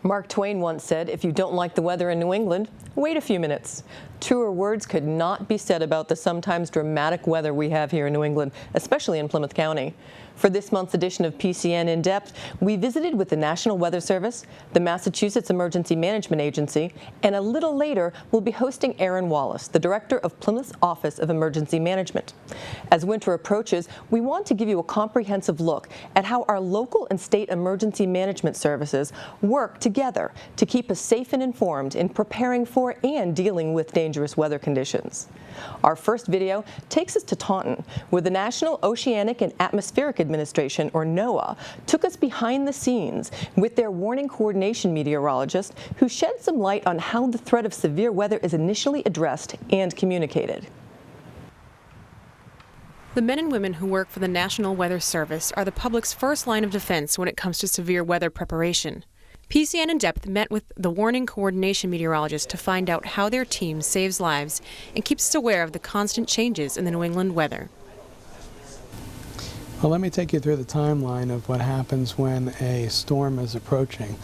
Mark Twain once said, if you don't like the weather in New England, wait a few minutes. Truer words could not be said about the sometimes dramatic weather we have here in New England, especially in Plymouth County. For this month's edition of PCN In Depth, we visited with the National Weather Service, the Massachusetts Emergency Management Agency, and a little later, we'll be hosting Aaron Wallace, the Director of Plymouth's Office of Emergency Management. As winter approaches, we want to give you a comprehensive look at how our local and state emergency management services work together to keep us safe and informed in preparing for and dealing with dangerous weather conditions. Our first video takes us to Taunton, where the National Oceanic and Atmospheric Administration, or NOAA, took us behind the scenes with their warning coordination meteorologist, who shed some light on how the threat of severe weather is initially addressed and communicated. The men and women who work for the National Weather Service are the public's first line of defense when it comes to severe weather preparation. PCN In Depth met with the warning coordination meteorologist to find out how their team saves lives and keeps us aware of the constant changes in the New England weather. Well, let me take you through the timeline of what happens when a storm is approaching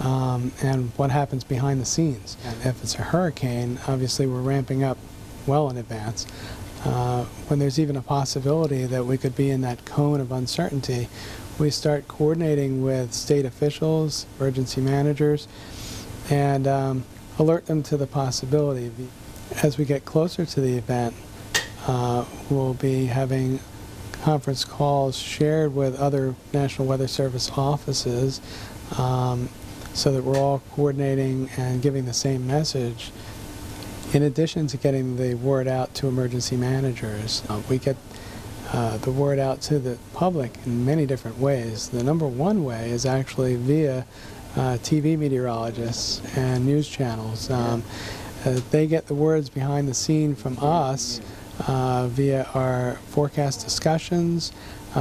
and what happens behind the scenes. And if it's a hurricane, obviously we're ramping up well in advance. When there's even a possibility that we could be in that cone of uncertainty, we start coordinating with state officials, emergency managers, and alert them to the possibility. As we get closer to the event, we'll be having conference calls shared with other National Weather Service offices so that we're all coordinating and giving the same message. In addition to getting the word out to emergency managers, we get the word out to the public in many different ways. The number one way is actually via TV meteorologists and news channels. They get the words behind the scene from us via our forecast discussions.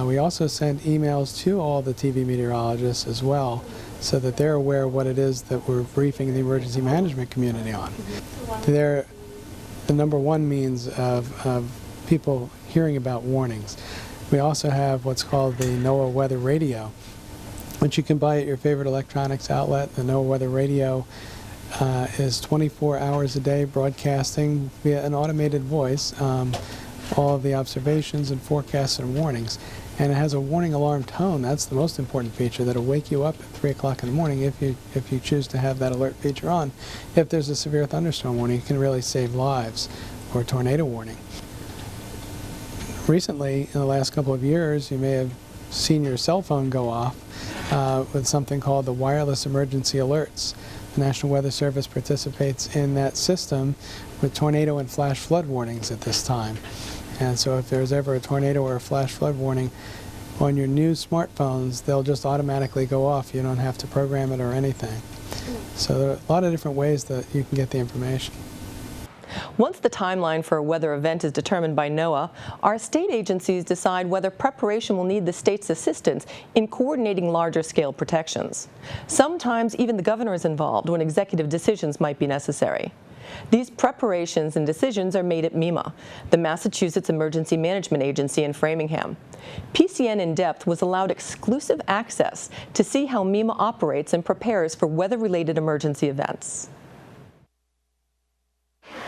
We also send emails to all the TV meteorologists as well, so that they're aware of what it is that we're briefing the emergency management community on. They're the number one means of people hearing about warnings. We also have what's called the NOAA Weather Radio, which you can buy at your favorite electronics outlet. The NOAA Weather Radio is 24 hours a day broadcasting via an automated voice all of the observations and forecasts and warnings. And it has a warning alarm tone. That's the most important feature that'll wake you up at 3 o'clock in the morning if you choose to have that alert feature on. If there's a severe thunderstorm warning, it can really save lives, or a tornado warning. Recently, in the last couple of years, you may have seen your cell phone go off with something called the wireless emergency alerts. The National Weather Service participates in that system with tornado and flash flood warnings at this time. And so if there's ever a tornado or a flash flood warning on your new smartphones, they'll just automatically go off. You don't have to program it or anything. So there are a lot of different ways that you can get the information. Once the timeline for a weather event is determined by NOAA, our state agencies decide whether preparation will need the state's assistance in coordinating larger scale protections. Sometimes even the governor is involved when executive decisions might be necessary. These preparations and decisions are made at MEMA, the Massachusetts Emergency Management Agency in Framingham. PCN In Depth was allowed exclusive access to see how MEMA operates and prepares for weather-related emergency events.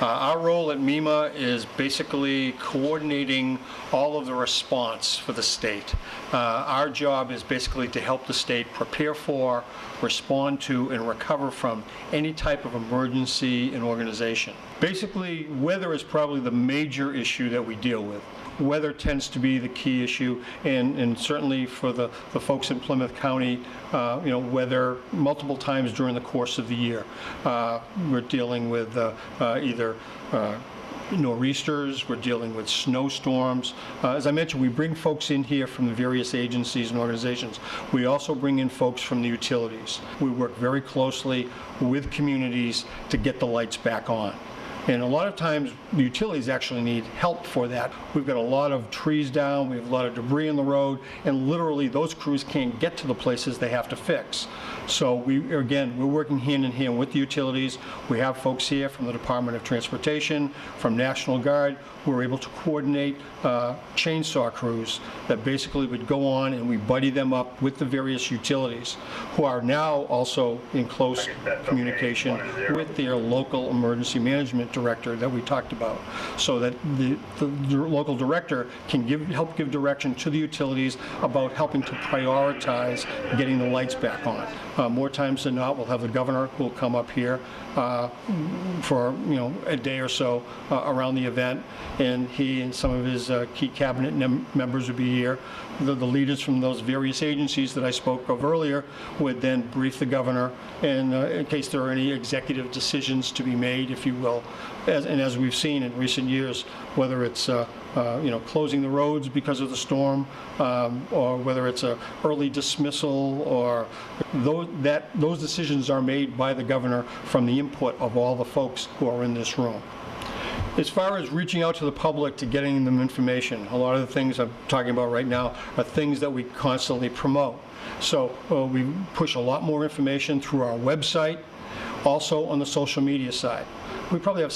Our role at MEMA is basically coordinating all of the response for the state. Our job is basically to help the state prepare for, respond to, and recover from any type of emergency in organization. Basically, weather is probably the major issue that we deal with. Weather tends to be the key issue, and certainly for the folks in Plymouth County, weather multiple times during the course of the year. We're dealing with either nor'easters, we're dealing with snowstorms. As I mentioned, we bring folks in here from the various agencies and organizations. We also bring in folks from the utilities. We work very closely with communities to get the lights back on. And a lot of times, the utilities actually need help for that. We've got a lot of trees down, we have a lot of debris in the road, and literally those crews can't get to the places they have to fix. So we're working hand in hand with the utilities. We have folks here from the Department of Transportation, from National Guard. We're able to coordinate chainsaw crews that basically would go on, and we buddy them up with the various utilities, who are now also in close communication with their local emergency management director that we talked about, so that the local director can help give direction to the utilities about helping to prioritize getting the lights back on. More times than not, we'll have the governor who will come up here for a day or so around the event, and he and some of his key cabinet members would be here. The leaders from those various agencies that I spoke of earlier would then brief the governor, and in case there are any executive decisions to be made, if you will. As we've seen in recent years, whether it's closing the roads because of the storm, or whether it's an early dismissal, or those decisions are made by the governor from the input of all the folks who are in this room. As far as reaching out to the public to getting them information, a lot of the things I'm talking about right now are things that we constantly promote. So we push a lot more information through our website, also on the social media side. We probably have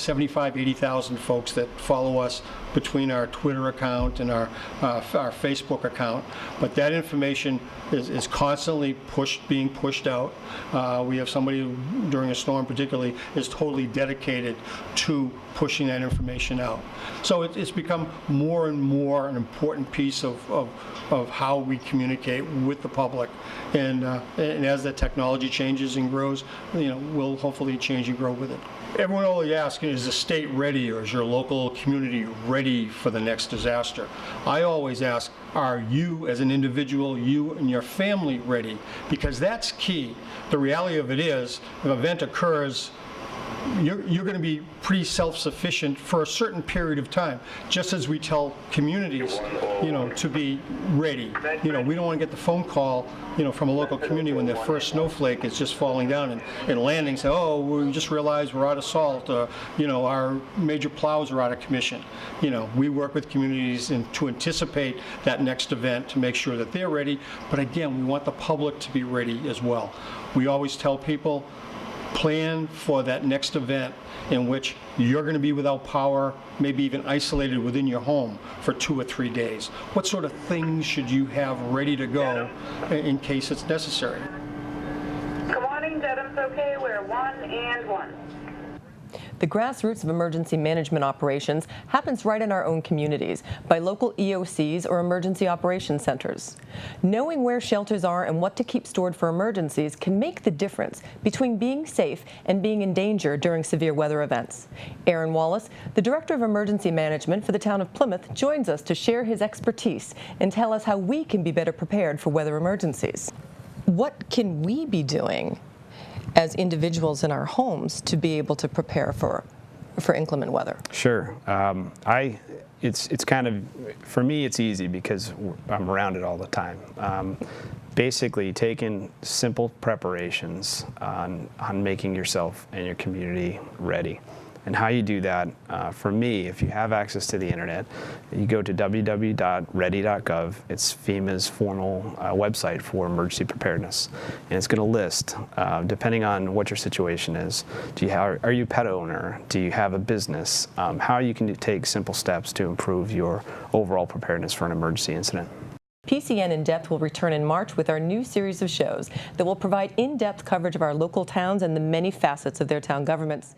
80,000 folks that follow us between our Twitter account and our Facebook account, but that information is constantly being pushed out. We have somebody who, during a storm particularly, is totally dedicated to pushing that information out. So it's become more and more an important piece of how we communicate with the public, and as that technology changes and grows, we'll hopefully change and grow with it. Everyone always asks, is the state ready, or is your local community ready for the next disaster? I always ask, are you as an individual, you and your family ready? Because that's key. The reality of it is, if an event occurs, you're going to be pretty self-sufficient for a certain period of time, just as we tell communities, to be ready. We don't want to get the phone call, from a local community when their first snowflake is just falling down and landing, say, oh, we just realized we're out of salt, our major plows are out of commission. We work with communities to anticipate that next event to make sure that they're ready, but again, we want the public to be ready as well. We always tell people, plan for that next event in which you're going to be without power, maybe even isolated within your home for 2 or 3 days. What sort of things should you have ready to go in case it's necessary? Good morning, Dedham's okay. We're 1 and 1. The grassroots of emergency management operations happens right in our own communities by local EOCs or emergency operations centers. Knowing where shelters are and what to keep stored for emergencies can make the difference between being safe and being in danger during severe weather events. Aaron Wallace, the Director of Emergency Management for the town of Plymouth, joins us to share his expertise and tell us how we can be better prepared for weather emergencies. What can we be doing as individuals in our homes to be able to prepare for inclement weather? Sure. It's kind of, for me, it's easy because I'm around it all the time. Basically, taking simple preparations on making yourself and your community ready. And how you do that, for me, if you have access to the internet, you go to www.ready.gov. It's FEMA's formal website for emergency preparedness. And it's going to list, depending on what your situation is, are you a pet owner? Do you have a business? How you can take simple steps to improve your overall preparedness for an emergency incident. PCN In Depth will return in March with our new series of shows that will provide in-depth coverage of our local towns and the many facets of their town governments.